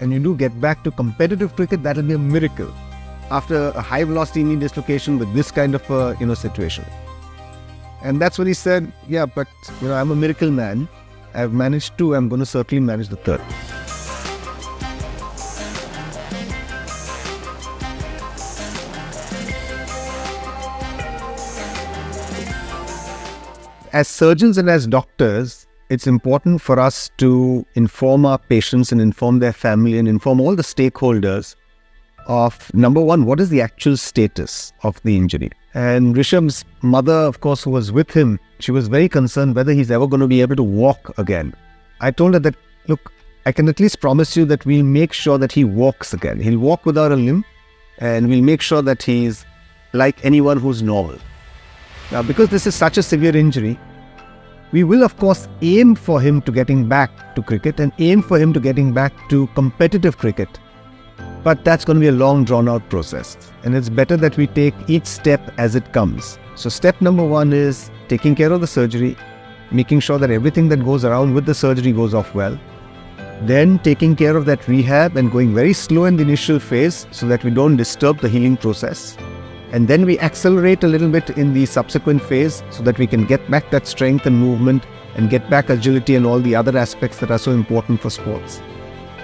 and you do get back to competitive cricket, that will be a miracle. After a high velocity knee dislocation with this kind of a situation. And that's what he said, yeah, but I'm a miracle man. I've managed two, I'm going to certainly manage the third. As surgeons and as doctors, it's important for us to inform our patients and inform their family and inform all the stakeholders of, number one, what is the actual status of the injury. And Rishabh's mother, of course, who was with him, she was very concerned whether he's ever going to be able to walk again. I told her that, look, I can at least promise you that we'll make sure that he walks again. He'll walk without a limb, and we'll make sure that he's like anyone who's normal. Now, because this is such a severe injury, we will, of course, aim for him to getting back to cricket and aim for him to getting back to competitive cricket. But that's going to be a long, drawn-out process. And it's better that we take each step as it comes. So step number one is taking care of the surgery, making sure that everything that goes around with the surgery goes off well. Then taking care of that rehab and going very slow in the initial phase so that we don't disturb the healing process. And then we accelerate a little bit in the subsequent phase so that we can get back that strength and movement and get back agility and all the other aspects that are so important for sports.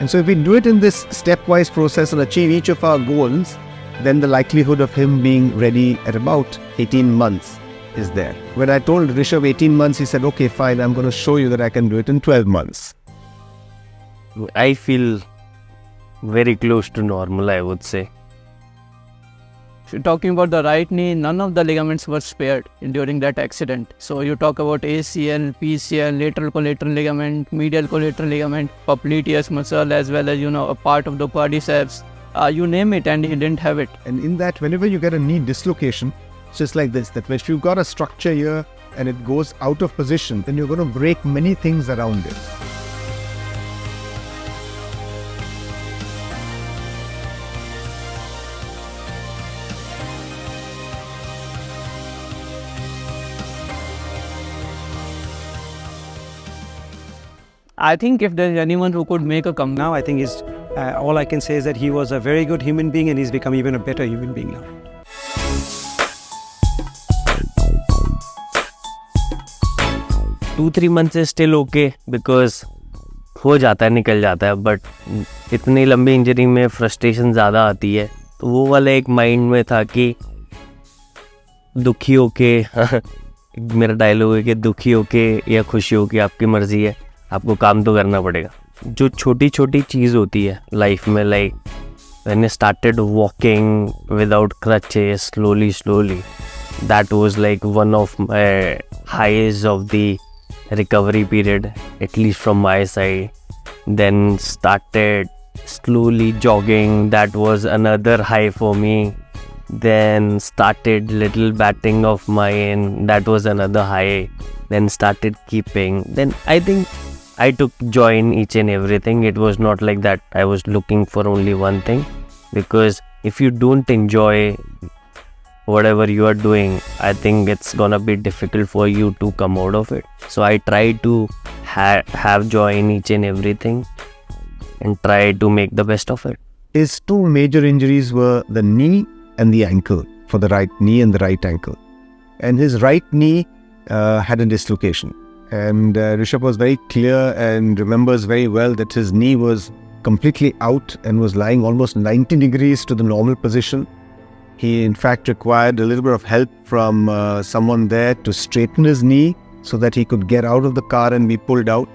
And so if we do it in this stepwise process and achieve each of our goals, then the likelihood of him being ready at about 18 months is there. When I told Rishabh 18 months, he said, okay, fine, I'm going to show you that I can do it in 12 months. I feel very close to normal, I would say. If you're talking about the right knee, none of the ligaments were spared during that accident. So you talk about ACL, PCL, lateral collateral ligament, medial collateral ligament, popliteus muscle, as well as, a part of the quadriceps. You name it, and he didn't have it. And in that, whenever you get a knee dislocation, it's just like this, that if you've got a structure here and it goes out of position, then you're going to break many things around it. I think if there's anyone who could make a comeback, now I think all I can say is that he was a very good human being and he's become even a better human being now. Two, 3 months is still okay because हो जाता है, निकल जाता है, but इतनी लंबी injury में frustration ज़्यादा आती है. तो वो वाला एक माइंड में था कि दुखी होके मेरा डायलॉग है कि दुखी होके या खुशी होके आपकी मर्जी है, आपको काम तो करना पड़ेगा. जो छोटी छोटी चीज़ होती है लाइफ में, like when I started walking without crutches slowly, that was like one of my highs of the recovery period, at least from my side. Then started slowly jogging, that was another high for me. Then started little batting of mine, that was another high. Then started keeping. Then I think I took joy in each and everything. It was not like that I was looking for only one thing, because if you don't enjoy whatever you are doing, I think it's gonna be difficult for you to come out of it. So I try to have joy in each and everything and try to make the best of it. His two major injuries were the knee and the ankle, for the right knee and the right ankle. And his right knee had a dislocation. And Rishabh was very clear and remembers very well that his knee was completely out and was lying almost 90 degrees to the normal position. He in fact required a little bit of help from someone there to straighten his knee so that he could get out of the car and be pulled out.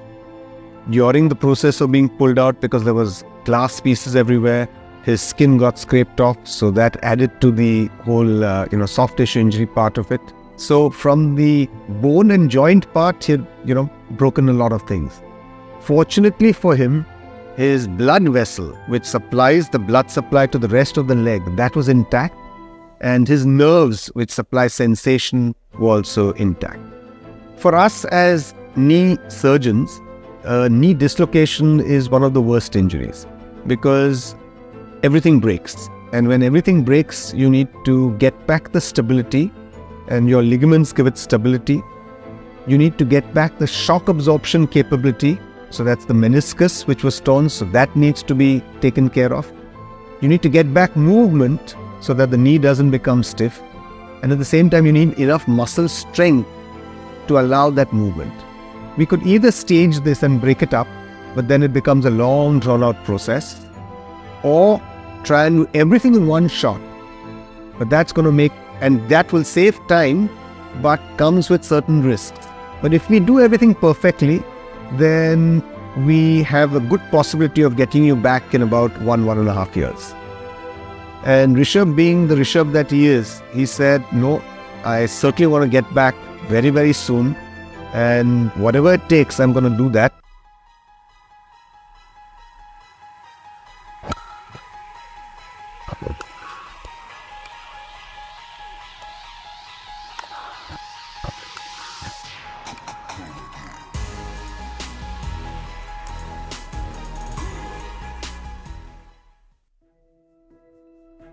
During the process of being pulled out, because there was glass pieces everywhere, his skin got scraped off, so that added to the whole soft tissue injury part of it. So from the bone and joint part, he had broken a lot of things. Fortunately for him, his blood vessel, which supplies the blood supply to the rest of the leg, that was intact. And his nerves, which supply sensation, were also intact. For us as knee surgeons, knee dislocation is one of the worst injuries because everything breaks. And when everything breaks, you need to get back the stability, and your ligaments give it stability. You need to get back the shock absorption capability So that's the meniscus which was torn, so that needs to be taken care of. You need to get back movement so that the knee doesn't become stiff. And at the same time, you need enough muscle strength to allow that movement. We could either stage this and break it up, but then it becomes a long drawn out process, or try and do everything in one shot. But that's going to make, and that will save time, but comes with certain risks. But if we do everything perfectly, then we have a good possibility of getting you back in about 1.5 years. And Rishabh, being the Rishabh that he is, he said, no, I certainly want to get back very, very soon. And whatever it takes, I'm going to do that.